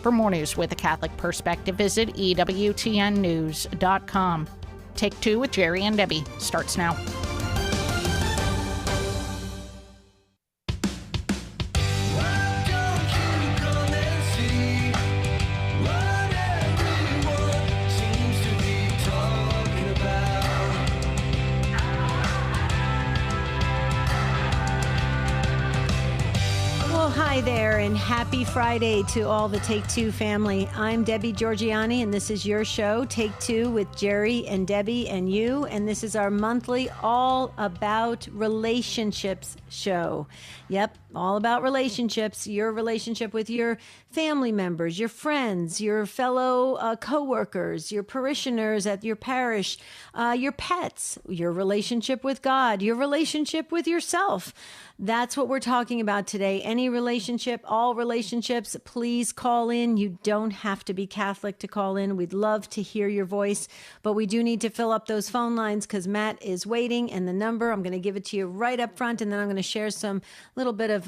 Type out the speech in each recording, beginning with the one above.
For more news with a Catholic perspective, visit EWTNnews.com. Take Two with Jerry and Debbie starts now. Hi there, and happy Friday to all the Take Two family. I'm Debbie Georgianni, and this is your show, Take Two with Jerry and Debbie and you. And this is our monthly All About Relationships show. Yep, all about relationships, your relationship with your family members, your friends, your fellow co-workers, your parishioners at your parish, your pets, your relationship with God, your relationship with yourself. That's what we're talking about today. Any relationship, all relationships, please call in. You don't have to be Catholic to call in. We'd love to hear your voice, but we do need to fill up those phone lines because Matt is waiting. And the number, I'm going to give it to you right up front, and then I'm going to share some little bit of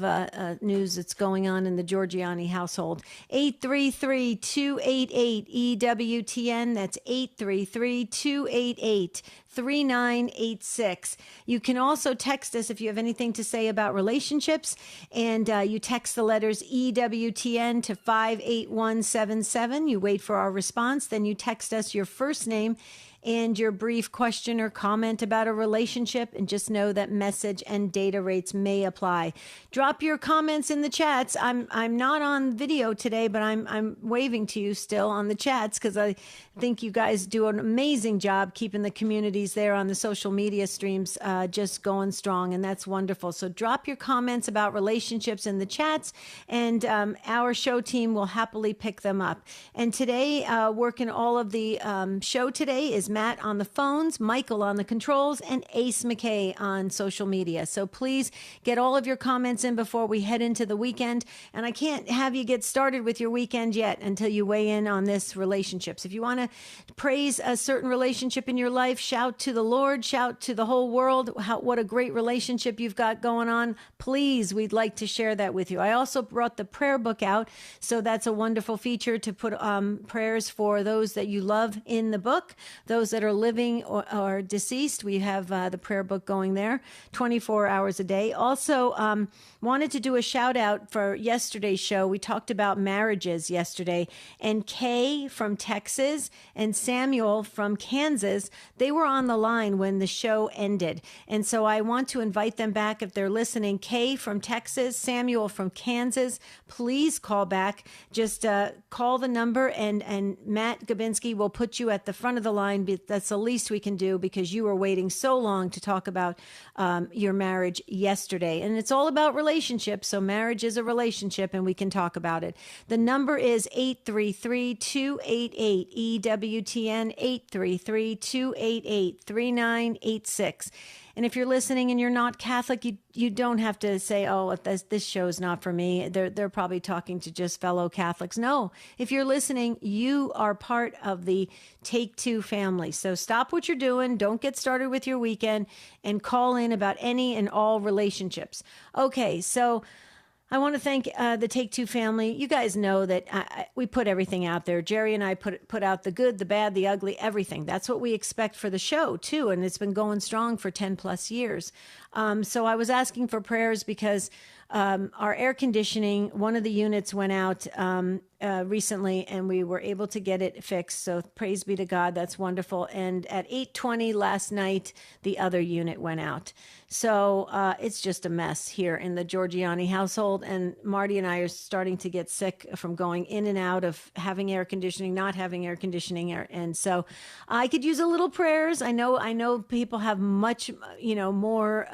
news that's going on in the Georgianni household. 833-288-EWTN. That's 833-288-3986. You can also text us if you have anything to say about relationships, and you text the letters EWTN to 58177. You wait for our response, then you text us your first name and your brief question or comment about a relationship, and just know that message and data rates may apply. Drop your comments in the chats. I'm not on video today, but I'm waving to you still on the chats because I think you guys do an amazing job keeping the communities there on the social media streams just going strong, and that's wonderful. So drop your comments about relationships in the chats, and our show team will happily pick them up. And today, working all of the show today is Matt on the phones, Michael on the controls, and Ace McKay on social media. So please get all of your comments in before we head into the weekend. And I can't have you get started with your weekend yet until you weigh in on this relationships. If you want to praise a certain relationship in your life, shout to the Lord, shout to the whole world what a great relationship you've got going on. Please, we'd like to share that with you. I also brought the prayer book out, so that's a wonderful feature to put prayers for those that you love in the book, those that are living or deceased. We have the prayer book going there 24 hours a day. Also, wanted to do a shout out for yesterday's show. We talked about marriages yesterday, and Kay from Texas and Samuel from Kansas, they were on the line when the show ended. And so I want to invite them back if they're listening. Kay from Texas, Samuel from Kansas, please call back. Just call the number, and Matt Gabinski will put you at the front of the line. That's the least we can do because you were waiting so long to talk about your marriage yesterday. And it's all about relationships. So marriage is a relationship, and we can talk about it. The number is 833-288-EWTN, 833-288-3986. And if you're listening and you're not Catholic, you don't have to say, oh, if this show is not for me. They're probably talking to just fellow Catholics. No, if you're listening, you are part of the Take Two family. So stop what you're doing. Don't get started with your weekend, and call in about any and all relationships. Okay, so I want to thank the Take Two family. You guys know that we put everything out there. Jerry and I put out the good, the bad, the ugly, everything. That's what we expect for the show, too. And it's been going strong for 10 plus years. So I was asking for prayers because our air conditioning, one of the units went out recently, and we were able to get it fixed. So praise be to God. That's wonderful. And at 8:20 last night, the other unit went out. So it's just a mess here in the Georgianni household. And Marty and I are starting to get sick from going in and out of having air conditioning, not having air conditioning. And so I could use a little prayers. I know people have much, more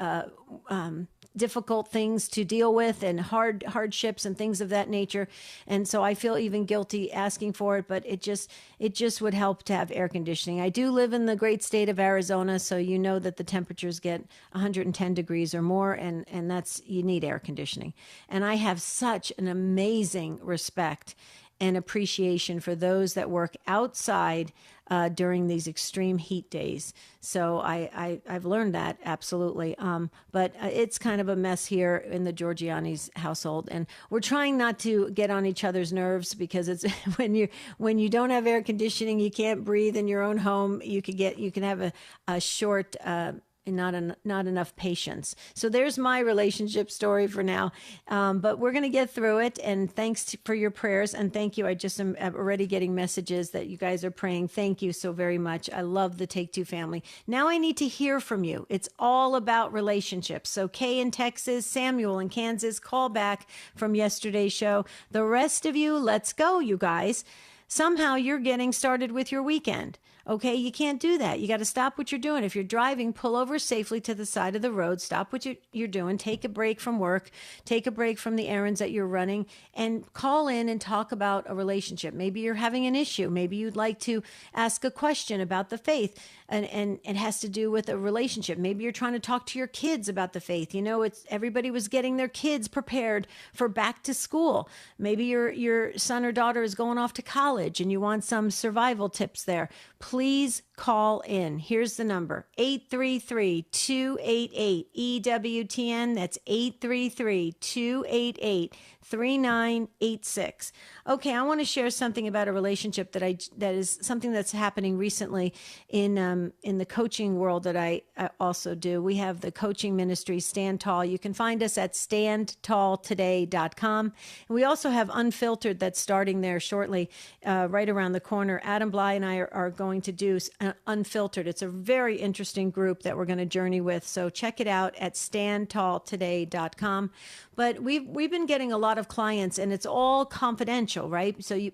difficult things to deal with, and hardships and things of that nature. And so I feel even guilty asking for it, but it just would help to have air conditioning. I do live in the great state of Arizona, so you know that the temperatures get 110 degrees or more, and you need air conditioning. And I have such an amazing respect and appreciation for those that work outside during these extreme heat days. So I've learned that, absolutely. But it's kind of a mess here in the Giorgiani's household, and we're trying not to get on each other's nerves, because it's when you don't have air conditioning, you can't breathe in your own home. You can have a short. And not enough patience. So there's my relationship story for now. But we're going to get through it. And thanks for your prayers. And thank you. I just am already getting messages that you guys are praying. Thank you so very much. I love the Take Two family. Now I need to hear from you. It's all about relationships. So Kay in Texas, Samuel in Kansas, call back from yesterday's show. The rest of you, let's go, you guys. Somehow you're getting started with your weekend. Okay, you can't do that. You got to stop what you're doing. If you're driving, pull over safely to the side of the road. Stop what you're doing. Take a break from work. Take a break from the errands that you're running, and call in and talk about a relationship. Maybe you're having an issue. Maybe you'd like to ask a question about the faith, and it has to do with a relationship. Maybe you're trying to talk to your kids about the faith. You know, everybody was getting their kids prepared for back to school. Maybe your son or daughter is going off to college and you want some survival tips there. Please call in. Here's the number, 833-288-EWTN. That's 833-288-3986. Okay, I want to share something about a relationship that is something that's happening recently in the coaching world that I also do. We have the coaching ministry, Stand Tall. You can find us at standtalltoday.com. And we also have Unfiltered that's starting there shortly, right around the corner. Adam Bly and I are going to do Unfiltered. It's a very interesting group that we're going to journey with. So check it out at standtalltoday.com. But we've been getting a lot of clients, and it's all confidential, right? So you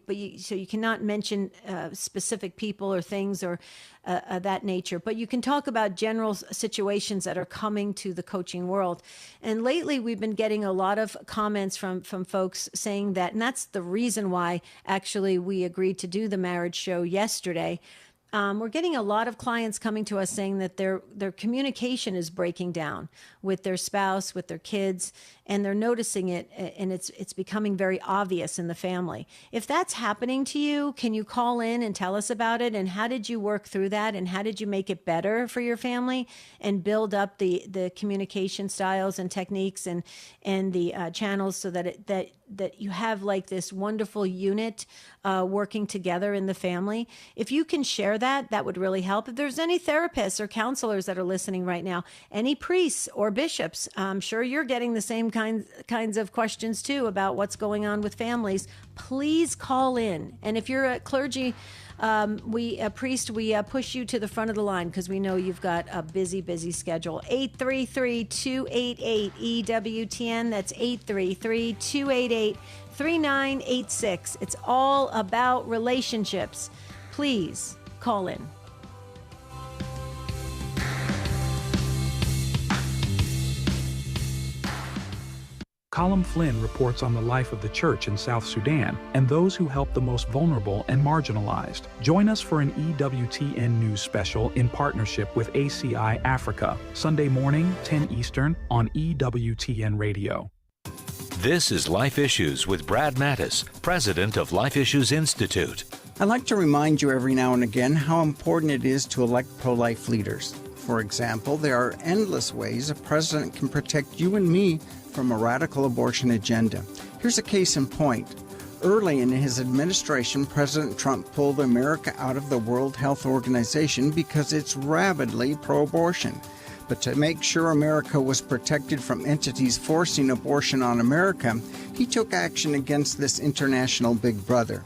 cannot mention specific people or things or that nature, but you can talk about general situations that are coming to the coaching world. And lately, we've been getting a lot of comments from folks saying that, and that's the reason why actually we agreed to do the marriage show yesterday. We're getting a lot of clients coming to us saying that their communication is breaking down with their spouse, with their kids, and they're noticing it, and it's becoming very obvious in the family. If that's happening to you, can you call in and tell us about it? And how did you work through that? And how did you make it better for your family and build up the communication styles and techniques and the channels so that you have like this wonderful unit working together in the family? If you can share that would really help. If there's any therapists or counselors that are listening right now, any priests or bishops, I'm sure you're getting the same kinds of questions too about what's going on with families. Please call in. And if you're a clergy, a priest, we push you to the front of the line because we know you've got a busy schedule. 833-288-EWTN. That's 833-288-3986. It's all about relationships. Please call in. Colum Flynn reports on the life of the church in South Sudan and those who help the most vulnerable and marginalized. Join us for an EWTN News special in partnership with ACI Africa, Sunday morning, 10 Eastern, on EWTN Radio. This is Life Issues with Brad Mattis, president of Life Issues Institute. I'd like to remind you every now and again how important it is to elect pro-life leaders. For example, there are endless ways a president can protect you and me from a radical abortion agenda. Here's a case in point. Early in his administration, President Trump pulled America out of the World Health Organization because it's rabidly pro-abortion. But to make sure America was protected from entities forcing abortion on America, he took action against this international big brother.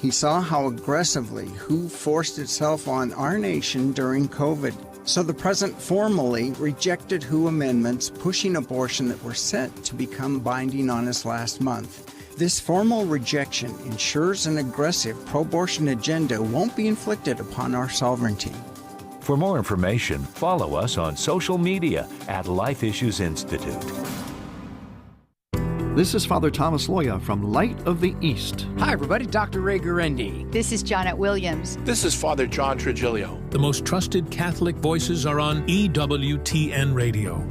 He saw how aggressively WHO forced itself on our nation during COVID. So the president formally rejected WHO amendments pushing abortion that were set to become binding on us last month. This formal rejection ensures an aggressive pro-abortion agenda won't be inflicted upon our sovereignty. For more information, follow us on social media at Life Issues Institute. This is Father Thomas Loya from Light of the East. Hi, everybody. Dr. Ray Gurendi. This is Janet Williams. This is Father John Trigilio. The most trusted Catholic voices are on EWTN Radio.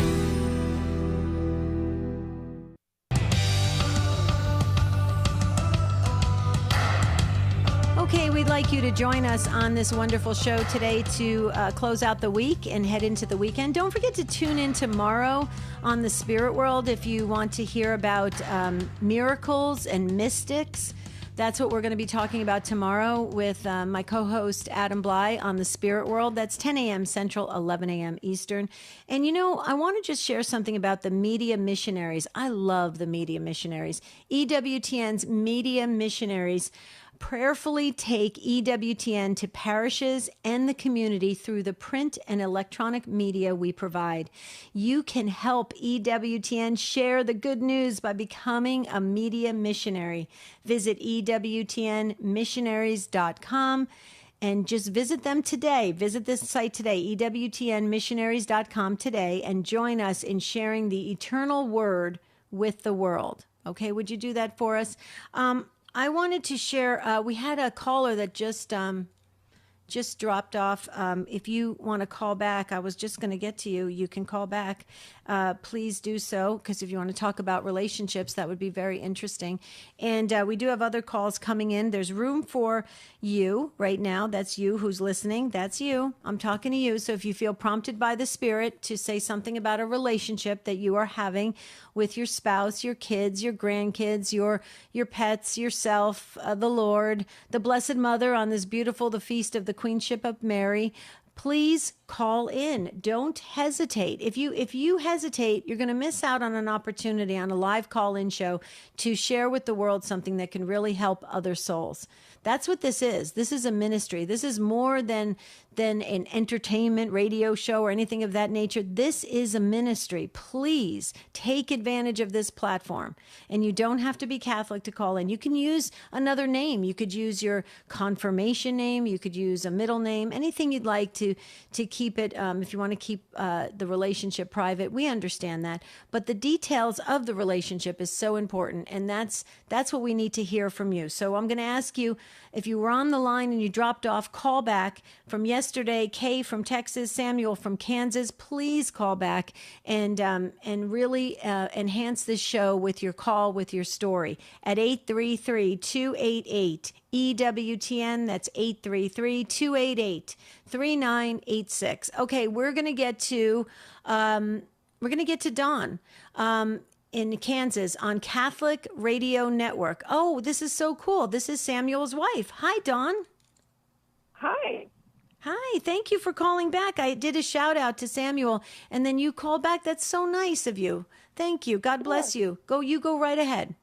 Okay, we'd like you to join us on this wonderful show today to close out the week and head into the weekend. Don't forget to tune in tomorrow on the Spirit World if you want to hear about miracles and mystics. That's what we're going to be talking about tomorrow with my co-host Adam Bly on the Spirit World. That's 10 a.m. Central, 11 a.m. Eastern. And, I want to just share something about the media missionaries. I love the media missionaries. EWTN's media missionaries prayerfully take EWTN to parishes and the community through the print and electronic media we provide. You can help EWTN share the good news by becoming a media missionary. Visit EWTNmissionaries.com and just visit them today. Visit this site today, EWTNmissionaries.com today, and join us in sharing the eternal word with the world. Okay, would you do that for us? I wanted to share, we had a caller that just dropped off. If you want to call back, I was just going to get to you. You can call back. Please do so, because if you want to talk about relationships, that would be very interesting. And we do have other calls coming in. There's room for you right now. That's you who's listening. That's you. I'm talking to you. So if you feel prompted by the Spirit to say something about a relationship that you are having with your spouse, your kids, your grandkids, your pets, yourself, the Lord, the Blessed Mother on this beautiful, the Feast of the Queenship of Mary, please call in. Don't hesitate. If you hesitate, you're going to miss out on an opportunity on a live call-in show to share with the world something that can really help other souls. That's what this is. This is a ministry. This is more than an entertainment radio show or anything of that nature. This is a ministry. Please take advantage of this platform. And you don't have to be Catholic to call in. You can use another name. You could use your confirmation name. You could use a middle name, anything you'd like to keep it. If you want to keep the relationship private, we understand that. But the details of the relationship is so important. And that's what we need to hear from you. So I'm going to ask you, if you were on the line and you dropped off, call back. From yesterday, Kay from Texas, Samuel from Kansas, please call back and really enhance this show with your call, with your story at 833-288-EWTN. That's 833-288-3986. Okay, we're going to get to Dawn. In Kansas on Catholic Radio Network. Oh, this is so cool. This is Samuel's wife. Hi, Dawn. Hi. Hi. Thank you for calling back. I did a shout out to Samuel, and then you called back. That's so nice of you. Thank you. God bless you. You go right ahead.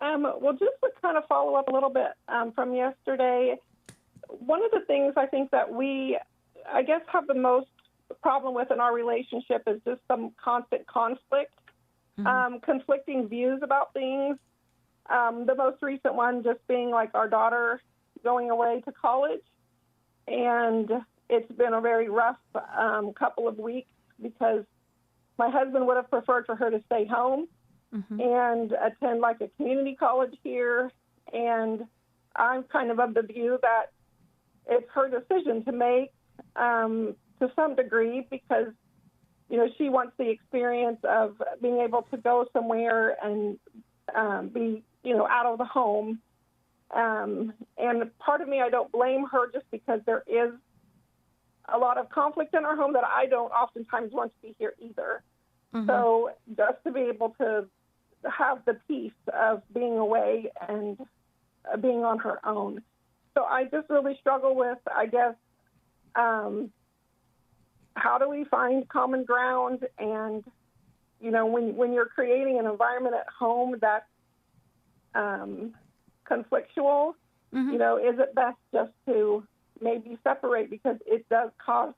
Well, just to kind of follow up a little bit from yesterday, one of the things I think that we, I guess, have the most problem with in our relationship is just some constant conflict, conflicting views about things. The most recent one just being like our daughter going away to college. And it's been a very rough couple of weeks because my husband would have preferred for her to stay home and attend like a community college here. And I'm kind of the view that it's her decision to make to some degree because, she wants the experience of being able to go somewhere and be, out of the home. And part of me, I don't blame her just because there is a lot of conflict in our home that I don't oftentimes want to be here either. So just to be able to have the peace of being away and being on her own. So I just really struggle with, I guess, how do we find common ground? And, when you're creating an environment at home that's conflictual, is it best just to maybe separate because it does cause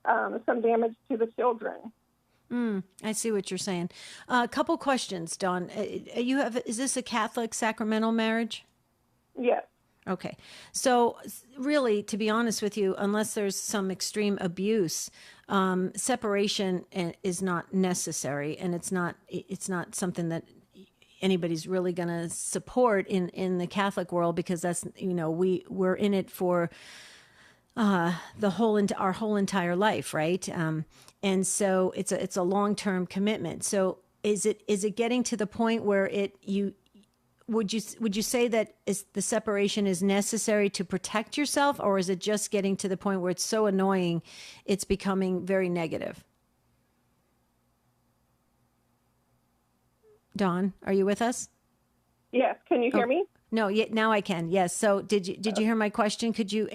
some damage to the children? I see what you're saying. A couple questions, Dawn. Is this a Catholic sacramental marriage? Yes. Okay. So really, to be honest with you, unless there's some extreme abuse, separation is not necessary, and it's not something that anybody's really going to support in the Catholic world, because that's, we're in it for our whole entire life, right? And so it's a long-term commitment. So is it getting to the point where would you say that the separation is necessary to protect yourself, or is it just getting to the point where it's so annoying, it's becoming very negative? Dawn, are you with us? Yes. Can you hear me? No, now I can. Yes. So did you hear my question? Could you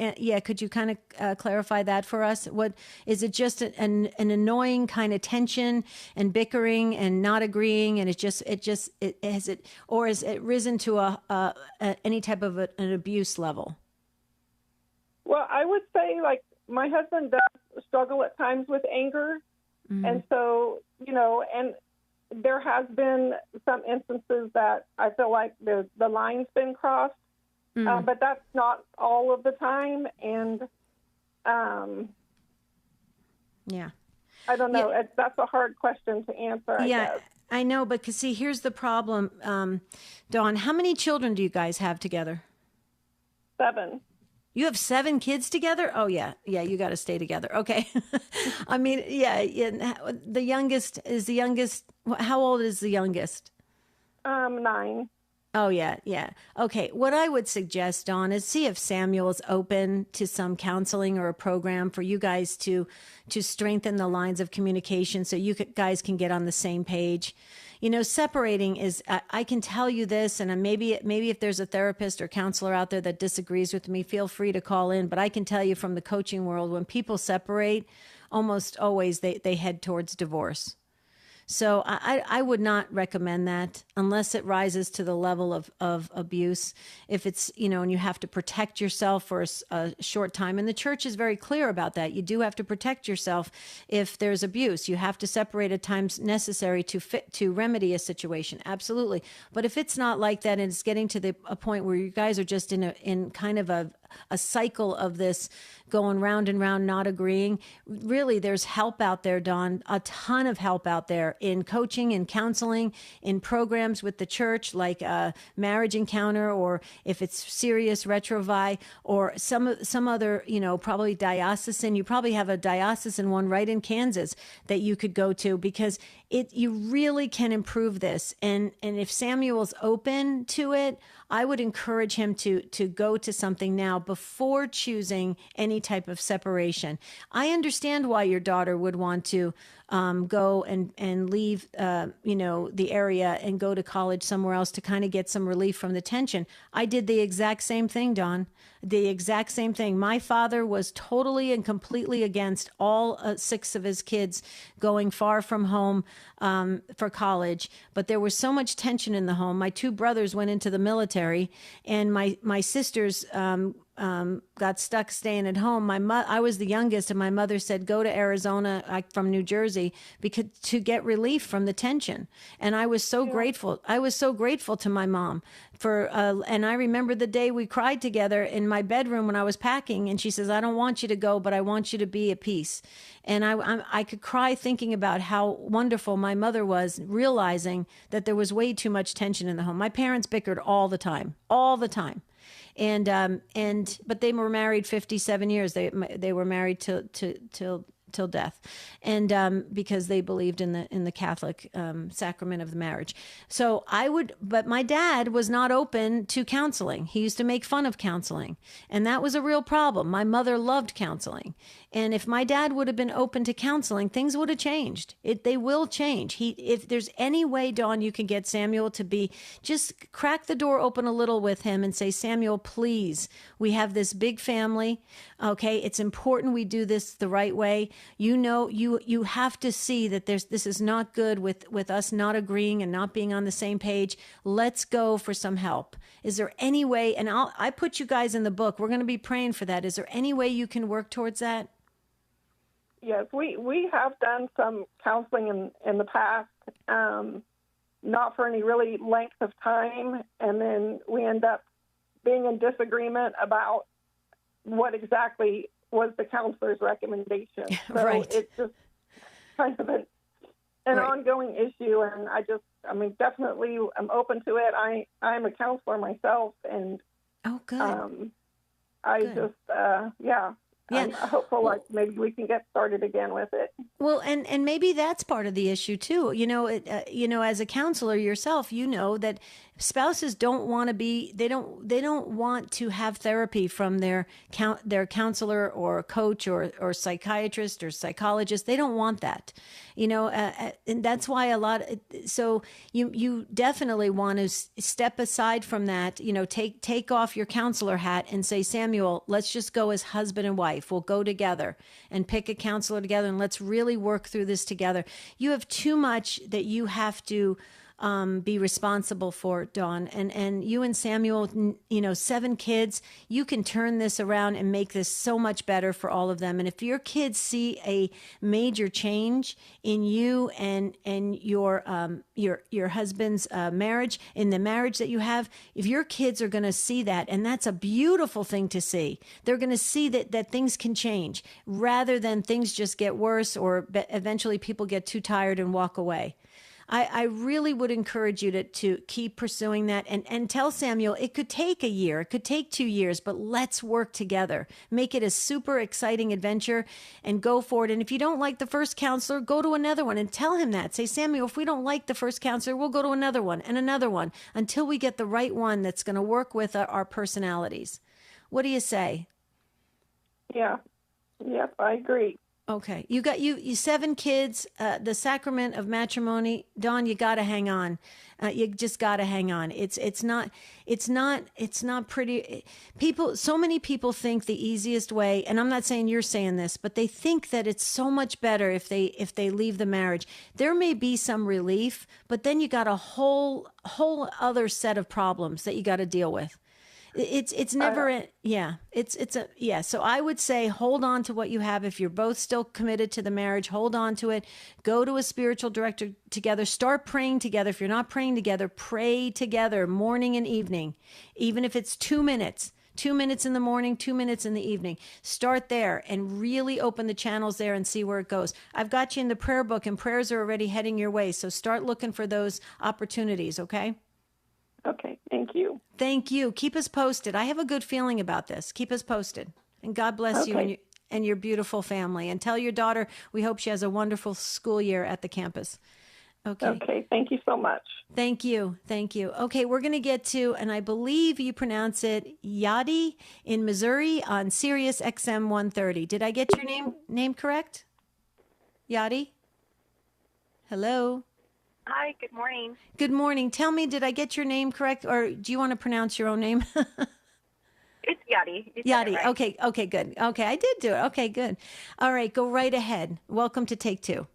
kind of clarify that for us? What is it? Just an annoying kind of tension and bickering and not agreeing, and has it risen to any type of an abuse level? Well, I would say, like, my husband does struggle at times with anger, and so, and there has been some instances that I feel like the line's been crossed, but that's not all of the time. And I don't know. That's a hard question to answer, I guess. I know, but see, here's the problem, Dawn. How many children do you guys have together? 7. You have 7 kids together? Oh, yeah. Yeah, you got to stay together. Okay. I mean, the youngest. How old is the youngest? 9. Oh, yeah. Okay. What I would suggest, Dawn, is see if Samuel is open to some counseling or a program for you guys to strengthen the lines of communication so you guys can get on the same page. Separating is, I can tell you this, and maybe if there's a therapist or counselor out there that disagrees with me, feel free to call in. But I can tell you from the coaching world, when people separate, almost always they head towards divorce. So I would not recommend that unless it rises to the level of abuse. If it's, and you have to protect yourself for a short time. And the church is very clear about that. You do have to protect yourself if there's abuse. You have to separate at times necessary to remedy a situation. Absolutely. But if it's not like that and it's getting to a point where you guys are just in kind of a cycle of this going round and round, not agreeing. Really, there's help out there, Dawn, a ton of help out there in coaching and counseling, in programs with the church, like Marriage Encounter, or if it's serious, Retrovi, or some other, probably diocesan. You probably have a diocesan one right in Kansas that you could go to, because you really can improve this. And if Samuel's open to it, I would encourage him to go to something now before choosing any type of separation. I understand why your daughter would want to go and leave, the area and go to college somewhere else to kind of get some relief from the tension. I did the exact same thing, Dawn. The exact same thing. My father was totally and completely against all 6 of his kids going far from home for college. But there was so much tension in the home. My 2 brothers went into the military, and my sisters got stuck staying at home. I was the youngest, and my mother said, go to Arizona from New Jersey to get relief from the tension. And I was so grateful. I was so grateful to my mom and I remember the day we cried together in my bedroom when I was packing, and she says, I don't want you to go, but I want you to be at peace. And I could cry thinking about how wonderful my mother was, realizing that there was way too much tension in the home. My parents bickered all the time. But they were married 57 years. They were married till death, and because they believed in the Catholic sacrament of the marriage. But my dad was not open to counseling. He used to make fun of counseling, and that was a real problem. My mother loved counseling, and if my dad would have been open to counseling, things would have changed. They will change. If there's any way, Dawn, you can get Samuel to just crack the door open a little with him and say, Samuel, please, we have this big family. Okay, it's important we do this the right way. You have to see that this is not good with us not agreeing and not being on the same page. Let's go for some help. Is there any way? And I put you guys in the book. We're going to be praying for that. Is there any way you can work towards that? Yes, we have done some counseling in the past, not for any really length of time, and then we end up being in disagreement about what exactly was the counselor's recommendation. So right. It's just kind of an ongoing issue, and definitely I'm open to it. I'm a counselor myself, and good. I'm hopeful like maybe we can get started again with it. Well, and maybe that's part of the issue too. As a counselor yourself, that spouses don't want to be, they don't want to have therapy from their counselor or coach or psychiatrist or psychologist. They don't want that, and that's why so you definitely want to step aside from that, take off your counselor hat and say, Samuel, let's just go as husband and wife. We'll go together and pick a counselor together, and let's really work through this together. You have too much that you have to be responsible for, Dawn, and you and Samuel, 7 kids, you can turn this around and make this so much better for all of them. And if your kids see a major change in you and your husband's marriage, in the marriage that you have, if your kids are going to see that, and that's a beautiful thing to see, they're going to see that things can change rather than things just get worse or eventually people get too tired and walk away. I really would encourage you to keep pursuing that and tell Samuel it could take a year, it could take 2 years, but let's work together. Make it a super exciting adventure and go for it. And if you don't like the first counselor, go to another one and tell him that. Say, Samuel, if we don't like the first counselor, we'll go to another one until we get the right one that's going to work with our personalities. What do you say? Yeah. Yep, I agree. Okay. You got you 7 kids, the sacrament of matrimony. Dawn, you got to hang on. You just got to hang on. It's not pretty. So many people think the easiest way, and I'm not saying you're saying this, but they think that it's so much better if they leave the marriage. There may be some relief, but then you got a whole other set of problems that you got to deal with. It's never so I would say hold on to what you have. If you're both still committed to the marriage, hold on to it. Go to a spiritual director together. Start praying together. If you're not praying together, pray together morning and evening, even if it's 2 minutes. 2 minutes in the morning, 2 minutes in the evening. Start there and really open the channels there and see where it goes. I've got you in the prayer book, and prayers are already heading your way. So start looking for those opportunities, okay? Okay, thank you. Thank you. Keep us posted. I have a good feeling about this. Keep us posted. And God bless you and your beautiful family. And tell your daughter we hope she has a wonderful school year at the campus. Okay. Okay, thank you so much. Thank you. Thank you. Okay, we're going to get to, and I believe you pronounce it Yachti in Missouri on Sirius XM 130. Did I get your name correct? Yachti? Hello? Hi, good morning. Good morning. Tell me, did I get your name correct, or do you want to pronounce your own name? It's Yachti. Yachti. Right. Okay, good. Okay, I did do it. Okay, good. All right, go right ahead. Welcome to Take Two.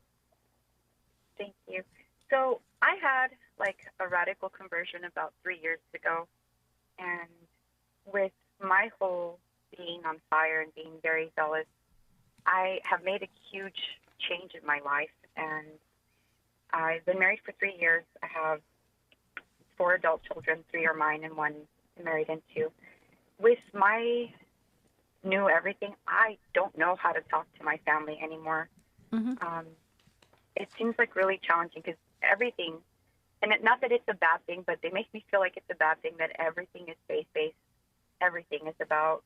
Thank you. So I had a radical conversion about 3 years ago, and with my whole being on fire and being very zealous, I have made a huge change in my life, and I've been married for 3 years. I have 4 adult children. 3 are mine and 1 married into. With my new everything, I don't know how to talk to my family anymore. Mm-hmm. It seems really challenging because everything, and not that it's a bad thing, but they make me feel like it's a bad thing that everything is faith-based. Everything is about.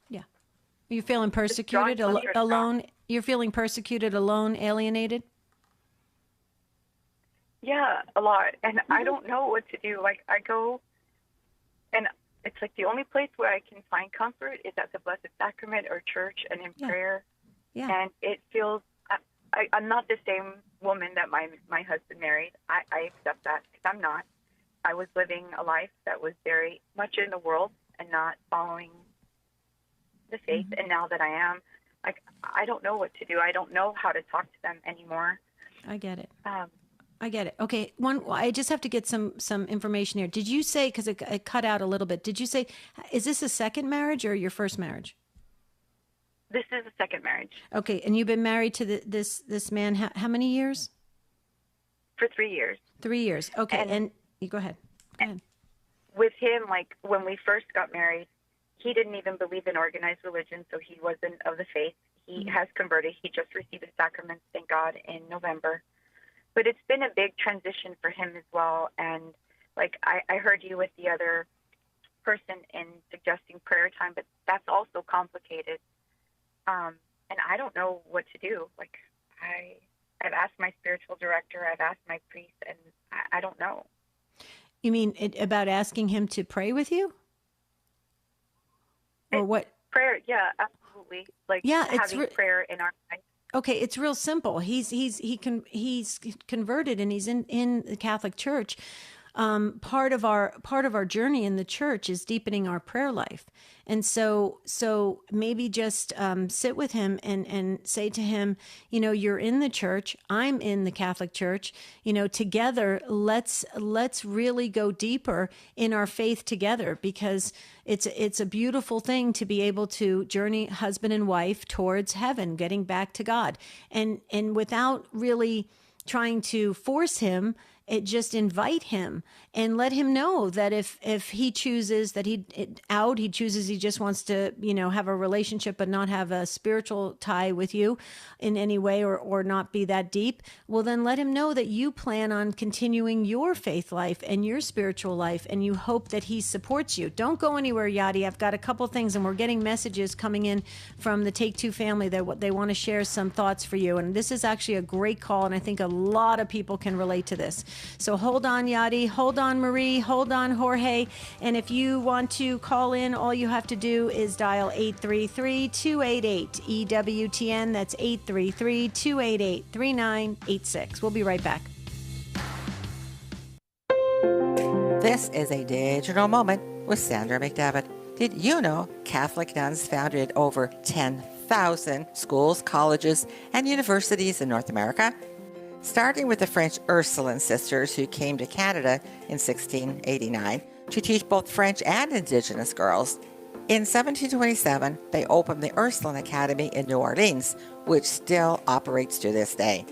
Yeah. You're feeling persecuted, alone? You're feeling persecuted, alone, alienated? Yeah, a lot. And I don't know what to do. I go, and it's the only place where I can find comfort is at the Blessed Sacrament or church and in prayer. Yeah. And it feels, I'm not the same woman that my husband married. I accept that because I'm not. I was living a life that was very much in the world and not following the faith. Mm-hmm. And now that I am, I don't know what to do. I don't know how to talk to them anymore. I get it. I get it. Okay. I just have to get some information here. Did you say, because it cut out a little bit, did you say, is this a second marriage or your first marriage? This is a second marriage. Okay. And you've been married to this man how many years? For 3 years. 3 years. Okay. And you go ahead. With him, when we first got married, he didn't even believe in organized religion, so he wasn't of the faith. He has converted. He just received the sacraments, thank God, in November. But it's been a big transition for him as well. And I heard you with the other person in suggesting prayer time, but that's also complicated. And I don't know what to do. I've asked my spiritual director, I've asked my priest, and I don't know. You mean about asking him to pray with you? Or what? Prayer, yeah, absolutely. Like having prayer in our life. Okay, it's real simple. He's converted and he's in the Catholic Church. Part of our journey in the church is deepening our prayer life, and so maybe just sit with him and say to him, you're in the church, I'm in the Catholic Church, together let's really go deeper in our faith together, because it's a beautiful thing to be able to journey husband and wife towards heaven, getting back to God, and without really trying to force him. Just invite him and let him know that if he chooses that he chooses he just wants to, have a relationship but not have a spiritual tie with you in any way or not be that deep, well, then let him know that you plan on continuing your faith life and your spiritual life, and you hope that he supports you. Don't go anywhere, Yachti. I've got a couple things, and we're getting messages coming in from the Take Two family that they want to share some thoughts for you. And this is actually a great call, and I think a lot of people can relate to this. So hold on, Yachti. Hold on, Marie. Hold on, Jorge. And if you want to call in, all you have to do is dial 833-288-EWTN. That's 833-288-3986. We'll be right back. This is a digital moment with Sandra McDevitt. Did you know Catholic nuns founded over 10,000 schools, colleges, and universities in North America? Starting with the French Ursuline sisters who came to Canada in 1689 to teach both French and Indigenous girls. In 1727, they opened the Ursuline Academy in New Orleans, which still operates to this day.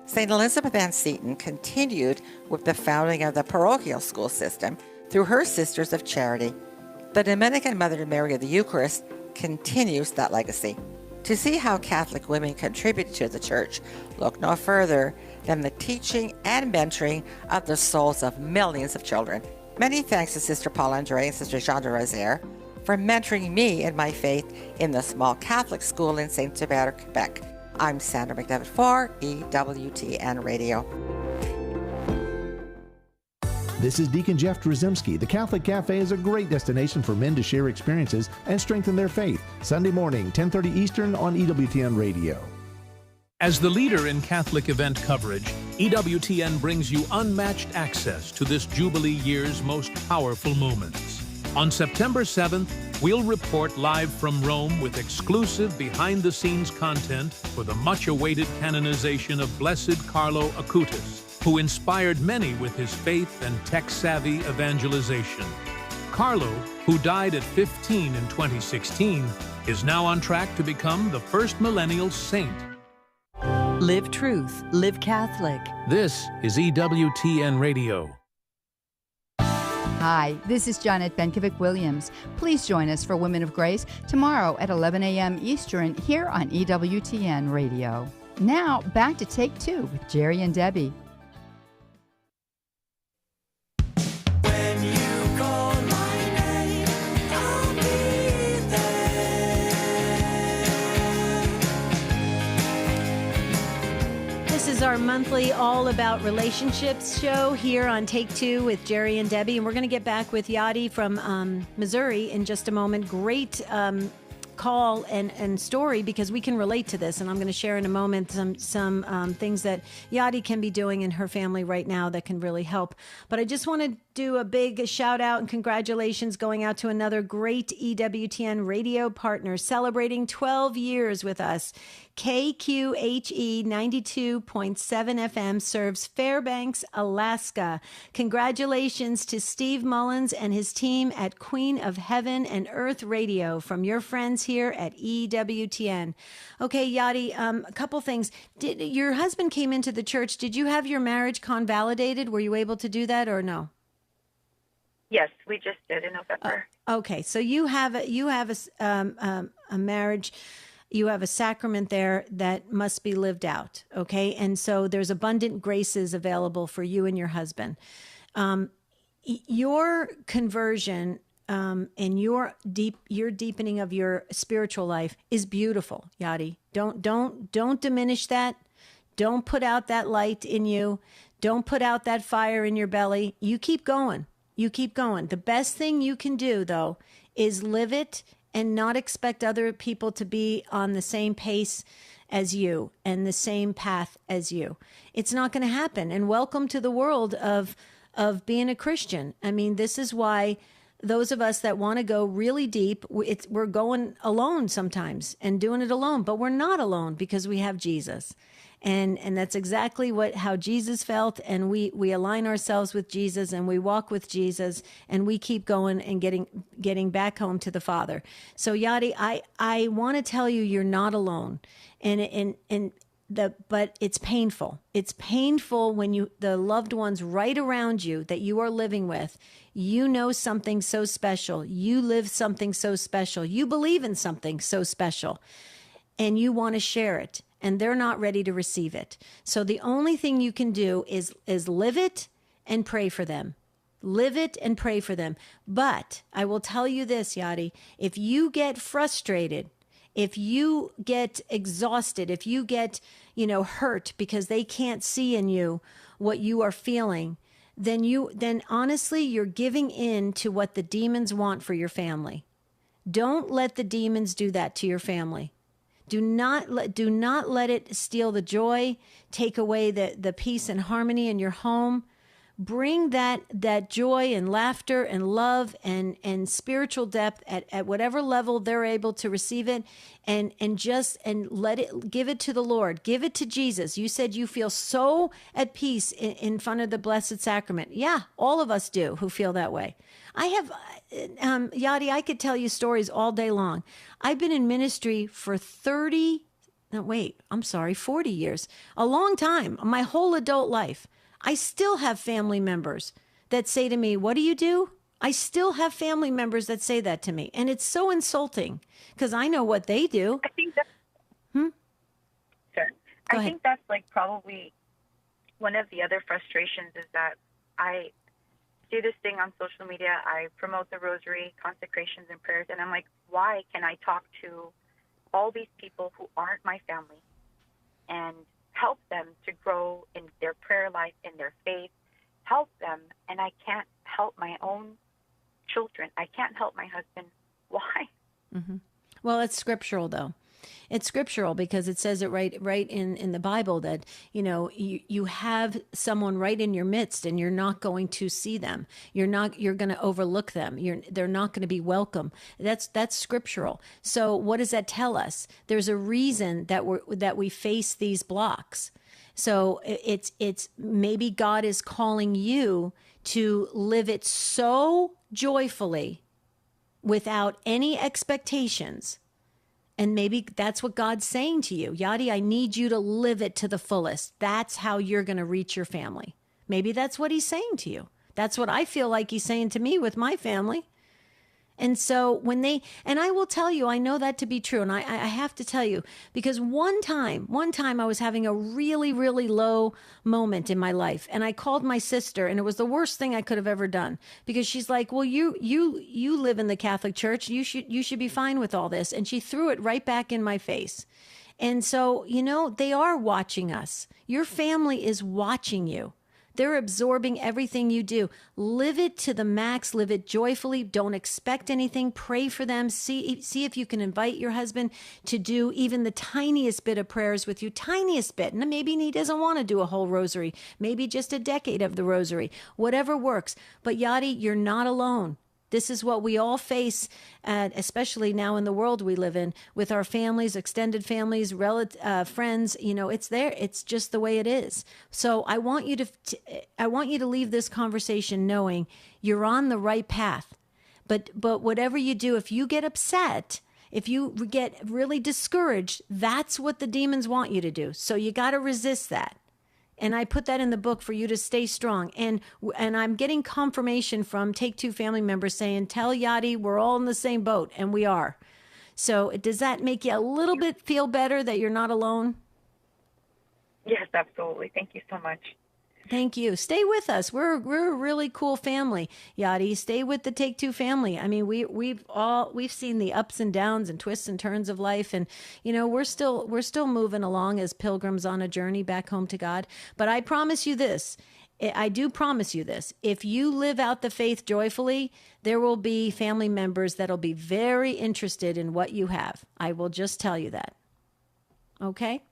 St. Elizabeth Ann Seton continued with the founding of the parochial school system through her Sisters of Charity. The Dominican Mother Mary of the Eucharist continues that legacy. To see how Catholic women contribute to the Church, look no further than the teaching and mentoring of the souls of millions of children. Many thanks to Sister Paul Andre and Sister Jean de Rosaire for mentoring me in my faith in the small Catholic school in Saint-Hubert, Quebec. I'm Sandra McDevitt for EWTN Radio. This is Deacon Jeff Drzymski. The Catholic Cafe is a great destination for men to share experiences and strengthen their faith. Sunday morning, 10:30 Eastern on EWTN Radio. As the leader in Catholic event coverage, EWTN brings you unmatched access to this Jubilee year's most powerful moments. On September 7th, we'll report live from Rome with exclusive behind-the-scenes content for the much-awaited canonization of Blessed Carlo Acutis, who inspired many with his faith and tech-savvy evangelization. Carlo, who died at 15 in 2016, is now on track to become the first millennial saint. Live truth, live Catholic. This is EWTN Radio. Hi, this is Janet Benkovic-Williams. Please join us for Women of Grace tomorrow at 11 a.m. Eastern here on EWTN Radio. Now, back to Take Two with Jerry and Debbie. This is our monthly All About Relationships show here on Take Two with Jerry and Debbie. And we're going to get back with Yachti from Missouri in just a moment. Great call and story, because we can relate to this. And I'm going to share in a moment some things that Yachti can be doing in her family right now that can really help. But I just want to do a big shout out and congratulations going out to another great EWTN radio partner celebrating 12 years with us. KQHE 92.7 FM serves Fairbanks, Alaska. Congratulations to Steve Mullins and his team at Queen of Heaven and Earth Radio from your friends here at EWTN. Okay, Yachti, a couple things. Your husband came into the church. Did you have your marriage convalidated? Were you able to do that or no? Yes, we just did in November. Okay, so you have a marriage. You have a sacrament there that must be lived out, okay? And so there's abundant graces available for you and your husband. Your conversion and your deepening of your spiritual life is beautiful, Yachti. Don't diminish that. Don't put out that light in you. Don't put out that fire in your belly. You keep going. You keep going. The best thing you can do, though, is live it and not expect other people to be on the same pace as you and the same path as you. It's not going to happen. And welcome to the world of being a Christian. I mean, this is why those of us that want to go really deep, we're going alone sometimes and doing it alone, but we're not alone because we have Jesus. And that's exactly how Jesus felt. And we align ourselves with Jesus and we walk with Jesus and we keep going and getting back home to the Father. So Yachti, I want to tell you, you're not alone. But it's painful. It's painful when the loved ones right around you that you are living with, you know something so special. You live something so special. You believe in something so special and you want to share it. And they're not ready to receive it. So the only thing you can do is live it and pray for them. Live it and pray for them. But I will tell you this, Yachti, if you get frustrated, if you get exhausted, if you get, hurt because they can't see in you what you are feeling, then honestly, you're giving in to what the demons want for your family. Don't let the demons do that to your family. Do not let it steal the joy, take away the peace and harmony in your home. Bring that joy and laughter and love and spiritual depth at whatever level they're able to receive it, and give it to the Lord. Give it to Jesus. You said you feel so at peace in front of the Blessed Sacrament. Yeah, all of us do who feel that way. I have, Yachti, I could tell you stories all day long. I've been in ministry for 40 years, a long time, my whole adult life. I still have family members that say to me, "What do you do?" I still have family members that say that to me. And it's so insulting because I know what they do. I think that's, Sure. I think that's like probably one of the other frustrations is that I do this thing on social media. I promote the rosary, consecrations, and prayers. And I'm like, why can I talk to all these people who aren't my family and help them to grow in their prayer life, in their faith, help them, and I can't help my own children. I can't help my husband. Why? Mm-hmm. Well, it's scriptural, though. It's scriptural because it says it right in the Bible that, you have someone right in your midst and you're not going to see them. You're going to overlook them. They're not going to be welcome. That's scriptural. So what does that tell us? There's a reason that we face these blocks. So it's maybe God is calling you to live it so joyfully without any expectations. And maybe that's what God's saying to you. Yachti, I need you to live it to the fullest. That's how you're going to reach your family. Maybe that's what he's saying to you. That's what I feel like he's saying to me with my family. And so and I will tell you, I know that to be true. And I have to tell you, because one time I was having a really, really low moment in my life. And I called my sister, and it was the worst thing I could have ever done, because she's like, well, you live in the Catholic Church. You should be fine with all this. And she threw it right back in my face. And so, they are watching us. Your family is watching you. They're absorbing everything you do. Live it to the max. Live it joyfully. Don't expect anything. Pray for them. See if you can invite your husband to do even the tiniest bit of prayers with you. Tiniest bit. And maybe he doesn't want to do a whole rosary. Maybe just a decade of the rosary. Whatever works. But Yachti, you're not alone. This is what we all face, especially now in the world we live in, with our families, extended families, friends. It's there. It's just the way it is. So I want you to leave this conversation knowing you're on the right path. But whatever you do, if you get upset, if you get really discouraged, that's what the demons want you to do. So you got to resist that. And I put that in the book for you to stay strong. And I'm getting confirmation from Take Two family members saying, tell Yachti we're all in the same boat, and we are. So does that make you a little bit feel better that you're not alone? Yes, absolutely. Thank you so much. Thank you. Stay with us. We're a really cool family, Yachti. Stay with the Take Two family. I mean, we've seen the ups and downs and twists and turns of life, and we're still moving along as pilgrims on a journey back home to God. But I promise you this. I do promise you this. If you live out the faith joyfully, there will be family members that'll be very interested in what you have. I will just tell you that. Okay?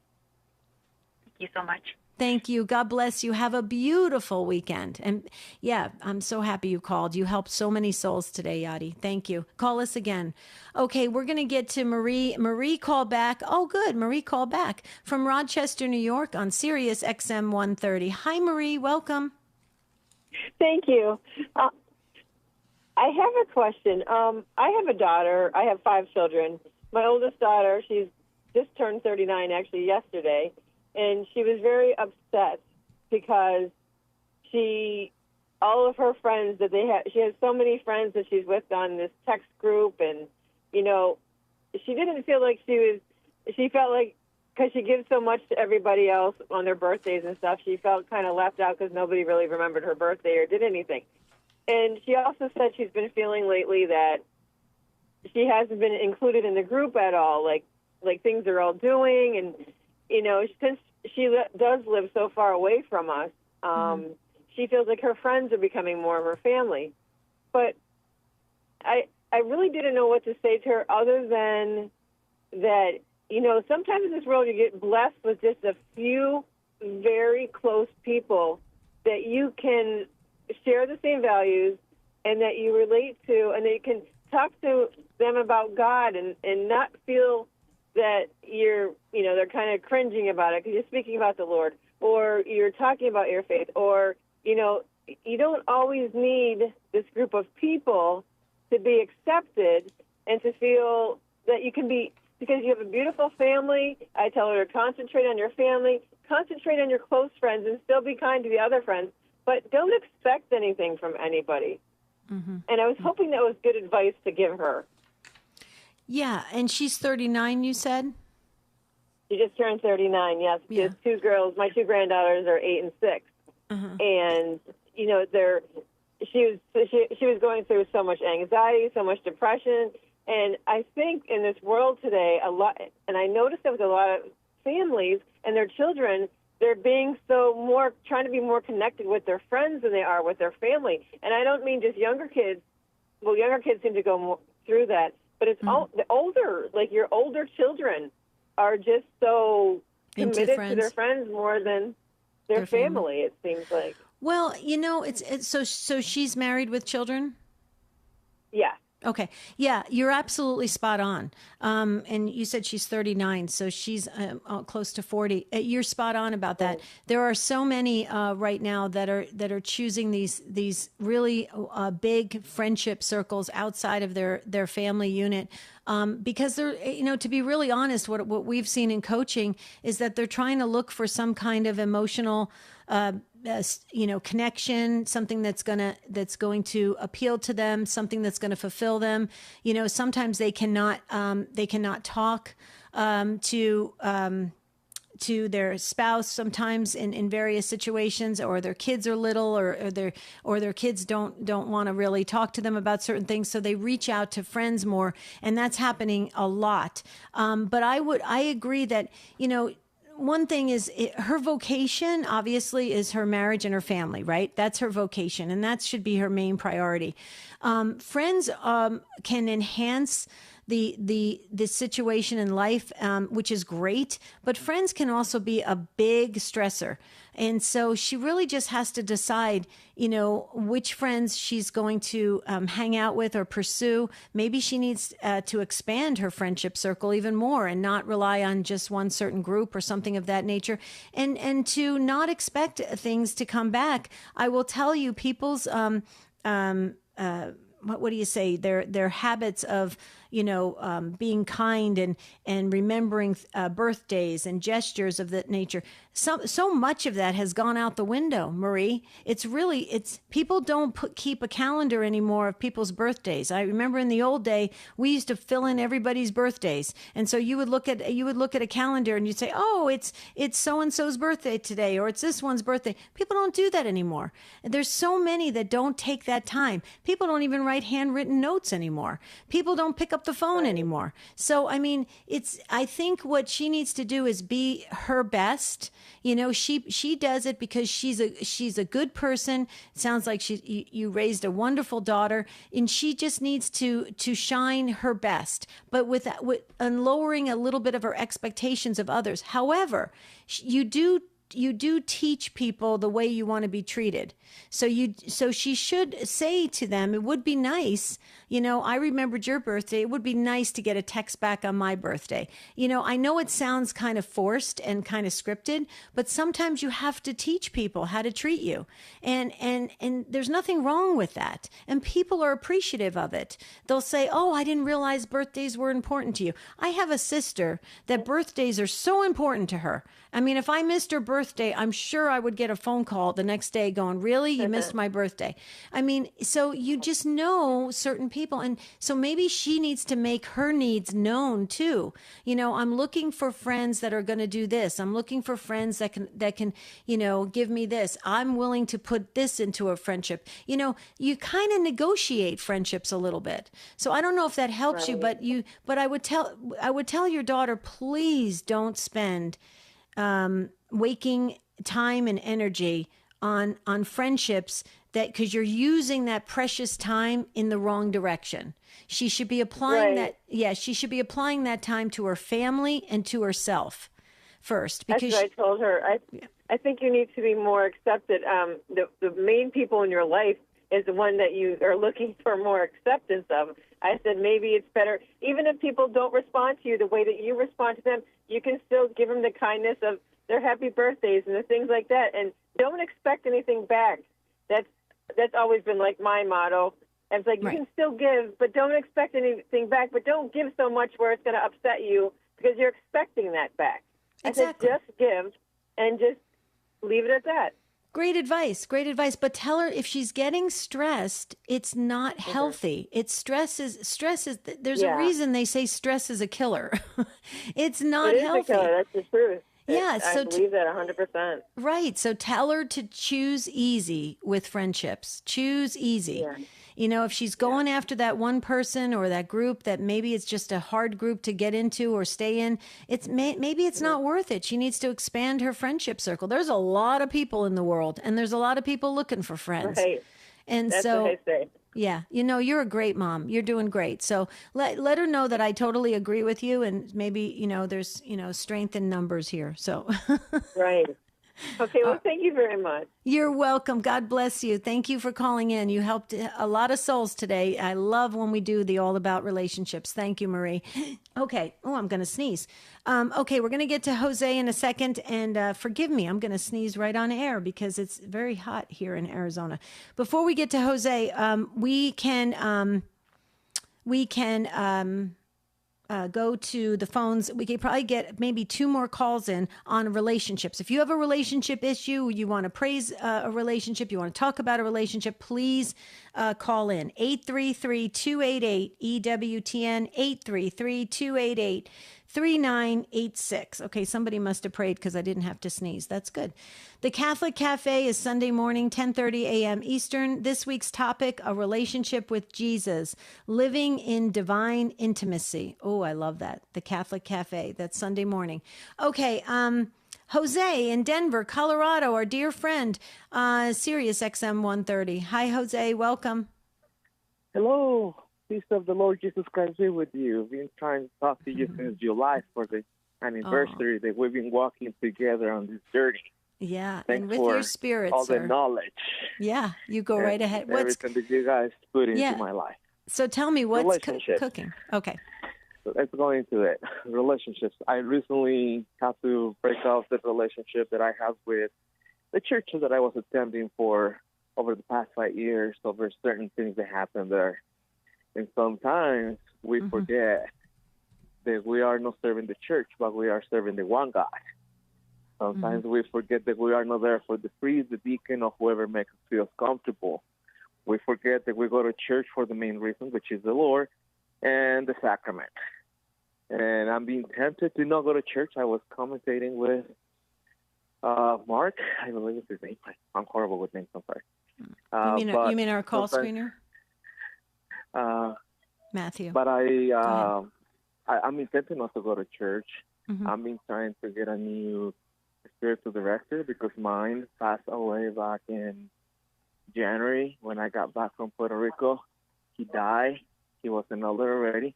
Thank you so much. Thank you. God bless you. Have a beautiful weekend. And yeah, I'm so happy you called. You helped so many souls today, Yachti. Thank you. Call us again. Okay, we're going to get to Marie. Marie called back. Oh, good. Marie called back from Rochester, New York on Sirius XM 130. Hi, Marie. Welcome. Thank you. I have a question. I have a daughter. I have 5 children. My oldest daughter, she's just turned 39 actually yesterday. And she was very upset because all of her friends that she has so many friends that she's with on this text group, and she didn't feel like she felt like, because she gives so much to everybody else on their birthdays and stuff, she felt kind of left out because nobody really remembered her birthday or did anything. And she also said she's been feeling lately that she hasn't been included in the group at all, like things they're all doing, and since she does live so far away from us, she feels like her friends are becoming more of her family. But I really didn't know what to say to her other than that, sometimes in this world you get blessed with just a few very close people that you can share the same values and that you relate to, and that you can talk to them about God and not feel that they're kind of cringing about it because you're speaking about the Lord, or you're talking about your faith, or, you don't always need this group of people to be accepted and to feel that you can be, because you have a beautiful family. I tell her to concentrate on your family, concentrate on your close friends, and still be kind to the other friends, but don't expect anything from anybody. Mm-hmm. And I was hoping that was good advice to give her. Yeah, and she's 39, you said? She just turned 39, yes. She has 2 girls. My 2 granddaughters are 8 and 6. Uh-huh. And, she was going through so much anxiety, so much depression. And I think in this world today, and I noticed it with a lot of families and their children, they're being trying to be more connected with their friends than they are with their family. And I don't mean just younger kids. Well, younger kids seem to go more through that. But it's the older, like your older children are just so committed to their friends more than their family, it seems like. Well, it's so she's married with children? Yeah. Okay. Yeah, you're absolutely spot on. And you said she's 39, so she's close to 40. You're spot on about that. There are so many right now that are choosing these really big friendship circles outside of their family unit. Because they're, to be really honest, what we've seen in coaching is that they're trying to look for some kind of emotional connection, something that's going to appeal to them, something that's going to fulfill them. Sometimes they cannot talk to their spouse, sometimes in various situations, or their kids are little, or their kids don't want to really talk to them about certain things, so they reach out to friends more, and that's happening a lot. But I agree that one thing is her vocation obviously is her marriage and her family, right? That's her vocation, and that should be her main priority. Friends can enhance the situation in life, which is great, but friends can also be a big stressor. And so she really just has to decide, which friends she's going to hang out with or pursue. Maybe she needs to expand her friendship circle even more and not rely on just one certain group or something of that nature, and to not expect things to come back. I will tell you, people's what do you say? Their habits of being kind and remembering birthdays and gestures of that nature. So much of that has gone out the window, Marie. It's people don't keep a calendar anymore of people's birthdays. I remember in the old day, we used to fill in everybody's birthdays. And so you would look at a calendar and you'd say, oh, it's so-and-so's birthday today, or it's this one's birthday. People don't do that anymore. There's so many that don't take that time. People don't even write handwritten notes anymore. People don't pick up the phone anymore. So, I mean, I think what she needs to do is be her best. She does it because she's a good person. It sounds like you raised a wonderful daughter, and she just needs to shine her best, but and lowering a little bit of her expectations of others. However, you do teach people the way you want to be treated. So she should say to them, it would be nice, I remembered your birthday. It would be nice to get a text back on my birthday. I know it sounds kind of forced and kind of scripted, but sometimes you have to teach people how to treat you. And there's nothing wrong with that. And people are appreciative of it. They'll say, oh, I didn't realize birthdays were important to you. I have a sister that birthdays are so important to her. I mean, if I missed her birthday, I'm sure I would get a phone call the next day going, really? You missed my birthday. I mean, so you just know certain people. And so maybe she needs to make her needs known too. I'm looking for friends that are going to do this. I'm looking for friends that can, give me this. I'm willing to put this into a friendship. You kind of negotiate friendships a little bit. So I don't know if that helps you, but I would tell your daughter, please don't spend waking time and energy on friendships because you're using that precious time in the wrong direction. She should be applying she should be applying that time to her family and to herself first. Because that's what I told her. I think you need to be more accepted. The main people in your life is the one that you are looking for more acceptance of. I said maybe it's better, even if people don't respond to you the way that you respond to them, you can still give them the kindness of their happy birthdays and the things like that, and don't expect anything back. That's always been like my motto. And it's like you can still give, but don't expect anything back. But don't give so much where it's going to upset you because you're expecting that back. Exactly. I said just give and just leave it at that. Great advice. But tell her if she's getting stressed, it's not healthy. It's stress is there's a reason they say stress is a killer. It's not healthy. It is a killer. That's the truth. Yeah, I believe that 100%. Right. So tell her to choose easy with friendships. Choose easy. Yeah. If she's going after that one person or that group that maybe it's just a hard group to get into or stay in, maybe it's not worth it. She needs to expand her friendship circle. There's a lot of people in the world, and there's a lot of people looking for friends. Right. And that's so, what I say. Yeah, you're a great mom. You're doing great. So let her know that I totally agree with you, and maybe there's strength in numbers here. So right. Okay, well, thank you very much. You're welcome. God bless you. Thank you for calling in. You helped a lot of souls today. I love when we do the All About Relationships. Thank you, Marie. Okay. Oh, I'm going to sneeze. Okay, we're going to get to Jose in a second. And forgive me, I'm going to sneeze right on air because it's very hot here in Arizona. Before we get to Jose, we can go to the phones. We could probably get maybe 2 more calls in on relationships. If you have a relationship issue, you want to praise a relationship, you want to talk about a relationship, please call in. 833-288-EWTN, 833-288-3986. Okay, somebody must have prayed because I didn't have to sneeze. That's good. The Catholic Cafe is Sunday morning, 10:30 a.m. Eastern. This week's topic, a relationship with Jesus, living in divine intimacy. Oh, I love that. The Catholic Cafe. That's Sunday morning. Okay, Jose in Denver, Colorado, our dear friend, Sirius XM 130. Hi, Jose. Welcome. Hello. Peace of the Lord Jesus Christ be with you. I've been trying to talk to you since July for the anniversary that we've been walking together on this journey. Yeah, Thanks and with for your spirit, all sir. the knowledge. Yeah, you go right ahead. Everything that you guys put into my life. So tell me, what's cooking? Okay. So let's go into it. Relationships. I recently had to break off the relationship that I have with the church that I was attending for over the past 5 years over certain things that happened there. And sometimes we forget that we are not serving the church, but we are serving the one God. Sometimes we forget that we are not there for the priest, the deacon, or whoever makes us feel comfortable. We forget that we go to church for the main reason, which is the Lord and the sacrament. And I'm being tempted to not go to church. I was commentating with Mark, I believe it's his name. I'm horrible with names, I'm sorry. You mean our call screener? Matthew. But I'm intending not to go to church. I've been trying to get a new spiritual director because mine passed away back in January when I got back from Puerto Rico. He died. He was an elder already,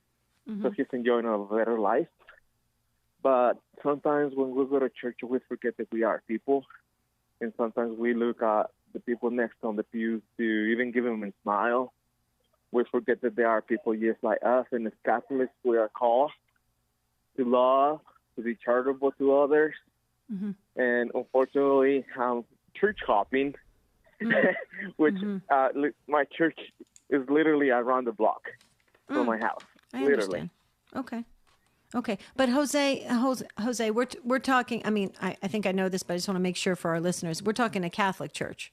so he's enjoying a better life. But sometimes when we go to church, we forget that we are people, and sometimes we look at the people next on the pews to even give them a smile. We forget that there are people just like us, and as Catholics, we are called to love, to be charitable to others. And unfortunately, church hopping, which my church is literally around the block from my house. I understand. Okay. But Jose, we're talking, I mean, I think I know this, but I just want to make sure for our listeners. We're talking a Catholic church,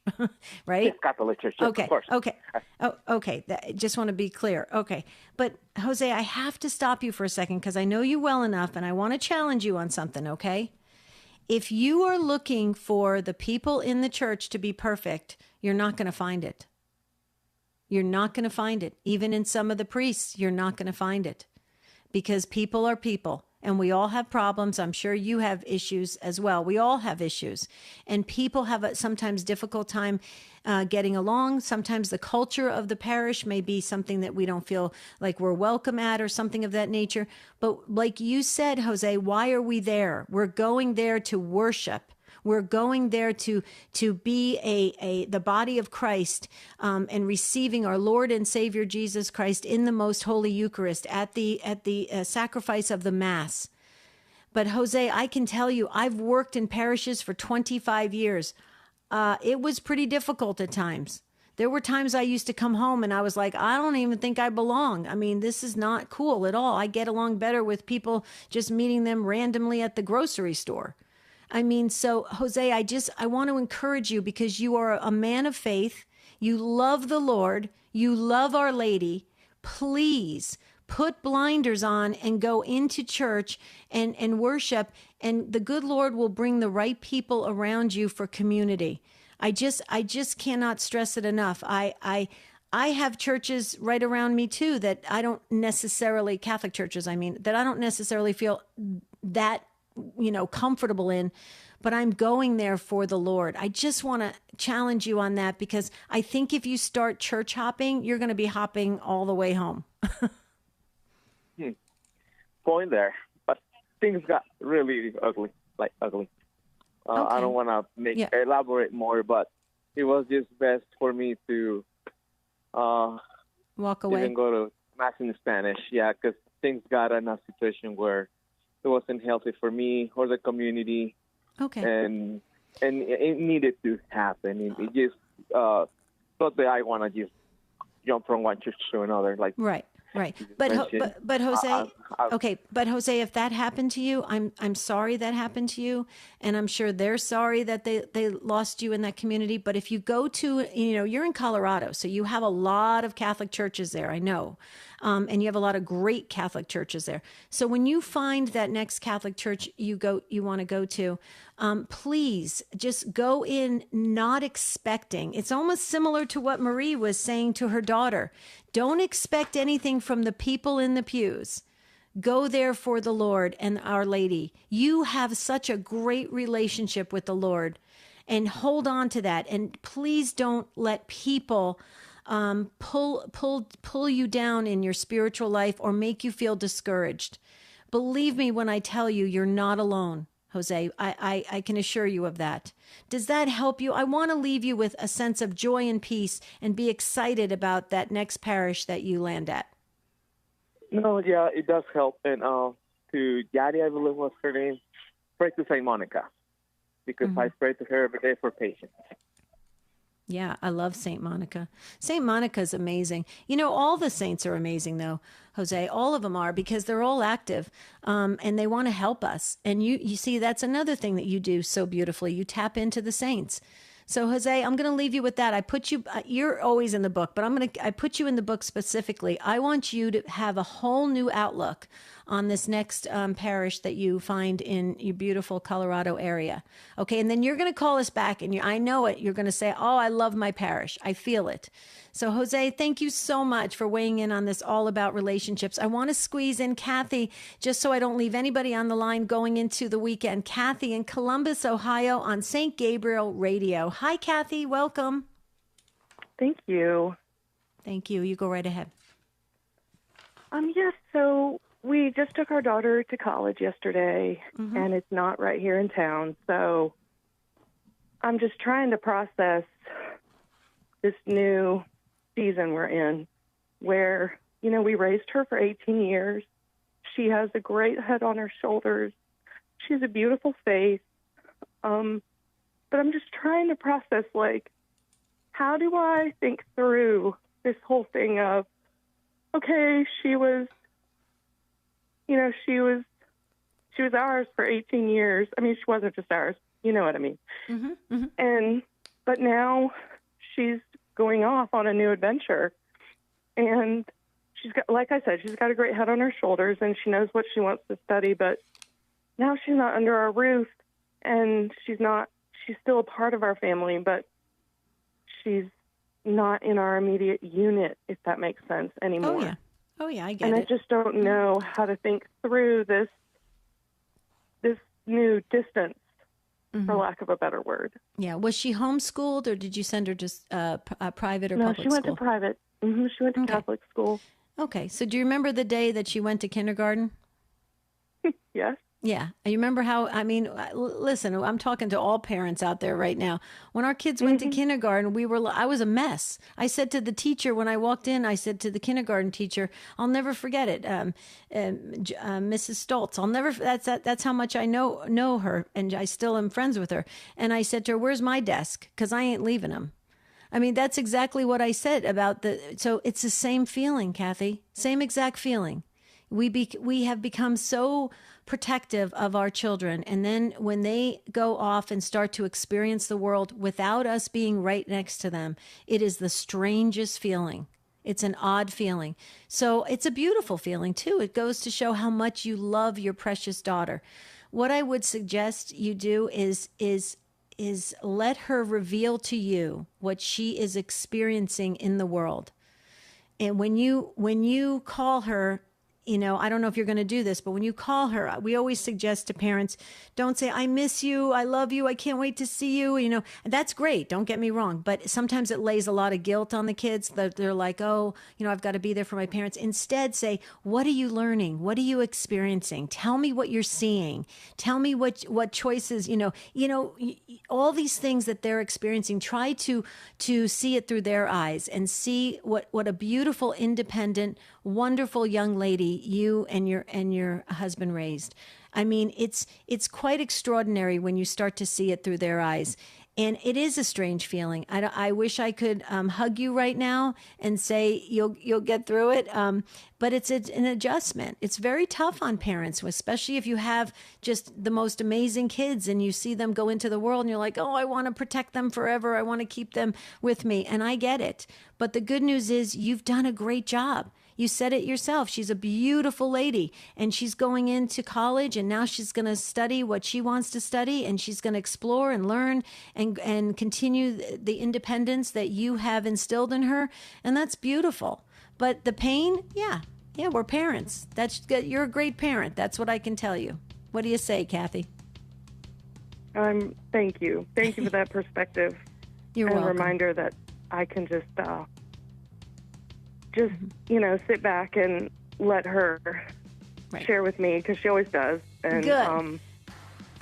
right? Yes, Catholic church, yes, okay. Of course. Okay. Oh, okay. Just want to be clear. Okay. But Jose, I have to stop you for a second because I know you well enough and I want to challenge you on something, okay? If you are looking for the people in the church to be perfect, you're not going to find it. You're not going to find it. Even in some of the priests, you're not going to find it. Because people are people and we all have problems. I'm sure you have issues as well. We all have issues and people have a sometimes difficult time getting along. Sometimes the culture of the parish may be something that we don't feel like we're welcome at or something of that nature. But like you said, Jose, why are we there? We're going there to worship. We're going there to be the body of Christ and receiving our Lord and Savior Jesus Christ in the most holy Eucharist at the sacrifice of the Mass. But Jose, I can tell you, I've worked in parishes for 25 years. It was pretty difficult at times. There were times I used to come home and I was like, I don't even think I belong. I mean, this is not cool at all. I get along better with people just meeting them randomly at the grocery store. I mean, so Jose, I want to encourage you because you are a man of faith. You love the Lord. You love Our Lady. Please put blinders on and go into church and worship. And the good Lord will bring the right people around you for community. I just cannot stress it enough. I have churches right around me too that I don't necessarily, Catholic churches, I mean, that I don't necessarily feel that comfortable in, but I'm going there for the Lord. I just want to challenge you on that because I think if you start church hopping, you're going to be hopping all the way home. Going there, but things got really ugly. Okay. I don't want to elaborate more, but it was just best for me to walk away. Even go to Mass in Spanish, because things got in a situation where it wasn't healthy for me or the community. Okay. And it needed to happen. It just not that I want to just jump from one church to another. Right. But Jose, but Jose, if that happened to you, I'm sorry that happened to you, and I'm sure they're sorry that they lost you in that community. But if you go to, you're in Colorado, so you have a lot of Catholic churches there, I know. And you have a lot of great Catholic churches there. So when you find that next Catholic church you want to go to, please just go in not expecting. It's almost similar to what Marie was saying to her daughter. Don't expect anything from the people in the pews. Go there for the Lord and Our Lady. You have such a great relationship with the Lord, and hold on to that. And please don't let people pull you down in your spiritual life or make you feel discouraged. Believe me when I tell you, you're not alone, Jose. I can assure you of that. Does that help you? I want to leave you with a sense of joy and peace and be excited about that next parish that you land at. No, it does help. And to Yachti, I believe was her name, pray to Saint Monica, because I pray to her every day for patience. Yeah, I love St. Monica. St. Monica's amazing. You know, all the saints are amazing, though, Jose. All of them are, because they're all active, and they want to help us. And you see, that's another thing that you do so beautifully. You tap into the saints. So, Jose, I'm going to leave you with that. I put you, you're always in the book, but I put you in the book specifically. I want you to have a whole new outlook on this next parish that you find in your beautiful Colorado area. Okay. And then you're going to call us back, and I know it. You're going to say, oh, I love my parish. I feel it. So, Jose, thank you so much for weighing in on this all about relationships. I want to squeeze in Kathy, just so I don't leave anybody on the line going into the weekend. Kathy in Columbus, Ohio on St. Gabriel Radio. Hi, Kathy. Welcome. Thank you. Thank you. You go right ahead. Yes, so we just took our daughter to college yesterday, and it's not right here in town. So I'm just trying to process this new season we're in where, you know, we raised her for 18 years. She has a great head on her shoulders. She's a beautiful face. But I'm just trying to process, like, how do I think through this whole thing of, okay, she was ours for 18 years. I mean, she wasn't just ours. You know what I mean? But now she's going off on a new adventure. And she's got, like I said, she's got a great head on her shoulders, and she knows what she wants to study. But now she's not under our roof, and she's still a part of our family, but she's not in our immediate unit, if that makes sense, anymore. Oh yeah, I get it. And I just don't know how to think through this new distance, for lack of a better word. Yeah. Was she homeschooled, or did you send her just private or public school? No, she went to private. She went to Catholic school. Okay. So do you remember the day that she went to kindergarten? Yes. Yeah. You remember how, I mean, listen, I'm talking to all parents out there right now. When our kids went to kindergarten, I was a mess. I said to the teacher, when I walked in, I said to the kindergarten teacher, I'll never forget it. Mrs. Stoltz, that's how much I know her, and I still am friends with her. And I said to her, where's my desk? 'Cause I ain't leaving them. I mean, that's exactly what I said about so it's the same feeling, Kathy, same exact feeling. We have become so protective of our children, and then when they go off and start to experience the world without us being right next to them, it is the strangest feeling. It's an odd feeling. So it's a beautiful feeling too. It goes to show how much you love your precious daughter. What I would suggest you do is let her reveal to you what she is experiencing in the world. And when you call her, you know, I don't know if you're going to do this, but when you call her, we always suggest to parents, don't say, I miss you, I love you, I can't wait to see you. You know, and that's great. Don't get me wrong. But sometimes it lays a lot of guilt on the kids. They're like, oh, you know, I've got to be there for my parents. Instead, say, what are you learning? What are you experiencing? Tell me what you're seeing. Tell me what choices, you know, all these things that they're experiencing. Try to see it through their eyes and see what a beautiful, independent, wonderful young lady you and your husband raised. I mean, it's quite extraordinary when you start to see it through their eyes. And it is a strange feeling. I wish I could hug you right now and say you'll get through it. But it's an adjustment. It's very tough on parents, especially if you have just the most amazing kids and you see them go into the world and you're like, oh, I want to protect them forever. I want to keep them with me. And I get it. But the good news is you've done a great job. You said it yourself. She's a beautiful lady, and she's going into college, and now she's going to study what she wants to study, and she's going to explore and learn and continue the independence that you have instilled in her, and that's beautiful. But the pain, yeah, we're parents. You're a great parent. That's what I can tell you. What do you say, Kathy? Thank you. Thank you for that perspective. You're welcome. And a reminder that I can just sit back and let her share with me, because she always does. And,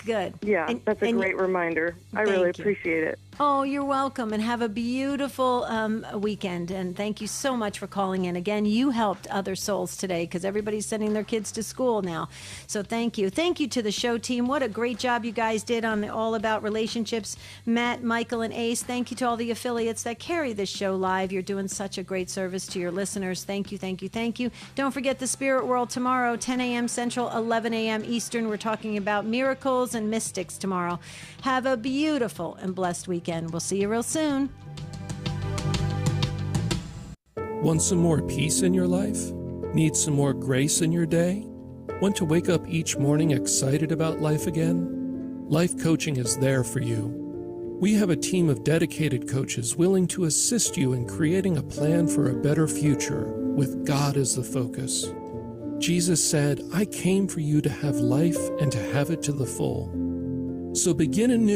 Good. Yeah, that's a great reminder. I really appreciate it. Oh, you're welcome, and have a beautiful weekend. And thank you so much for calling in. Again, you helped other souls today because everybody's sending their kids to school now. So thank you. Thank you to the show team. What a great job you guys did on the All About Relationships. Matt, Michael, and Ace, thank you to all the affiliates that carry this show live. You're doing such a great service to your listeners. Thank you, thank you, thank you. Don't forget the Spirit World tomorrow, 10 a.m. Central, 11 a.m. Eastern. We're talking about miracles and mystics tomorrow. Have a beautiful and blessed weekend. We'll see you real soon. Want some more peace in your life? Need some more grace in your day? Want to wake up each morning excited about life again? Life Coaching is there for you. We have a team of dedicated coaches willing to assist you in creating a plan for a better future with God as the focus. Jesus said, "I came for you to have life and to have it to the full." So begin anew